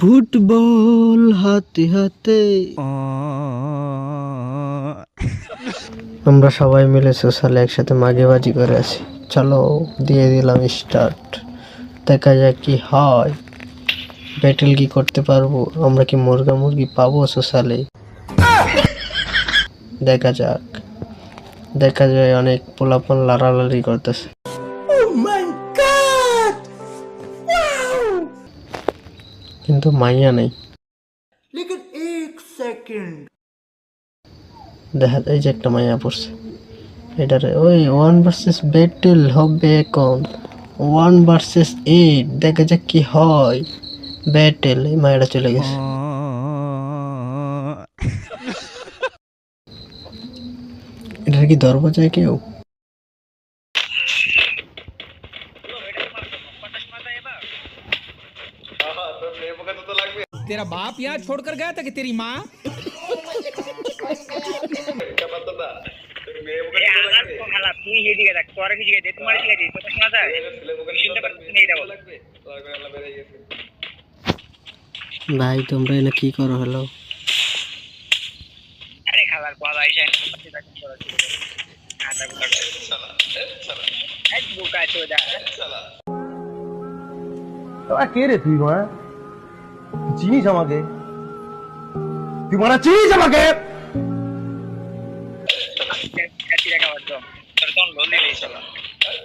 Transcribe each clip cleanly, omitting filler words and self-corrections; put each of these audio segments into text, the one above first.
Football হাতে হাতে আমরা সবাই মিলে সোশ্যালে একসাথে মাগেবাজি করে আছি। চলো দিয়ে দিলাম স্টার্ট, দেখা যাক কি হয়। ব্যাটেল কি করতে পারবো, আমরা কি মুরগা মুরগি পাবো সোশ্যালে, দেখা যাক। দেখা যায় অনেক পোলাপন লাড়ালাড়ি করতেছে। কিন্তু মাইয়া নেই। দেখা যায় যে একটা মাইয়া পড়ছে। এটারে ওই 1 ভার্সেস ব্যাটেল হবে এখন, 1 ভার্সেস 8, দেখা যাক কি হয়। ব্যাটেল, এই মায়েরা চলে গেছে। এটার কি ধরবো যায় কেউ? तेरा बाप यहाँ छोड़कर गया था कि तेरी माँ? ভাই তোমরা এনে কি করো? হ্যালো কে রে তুই? চিনিস আমাকে? তুই মারা চিনিস আমাকে?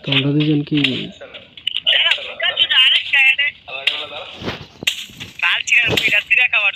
তোমরা দুজন কি খাবার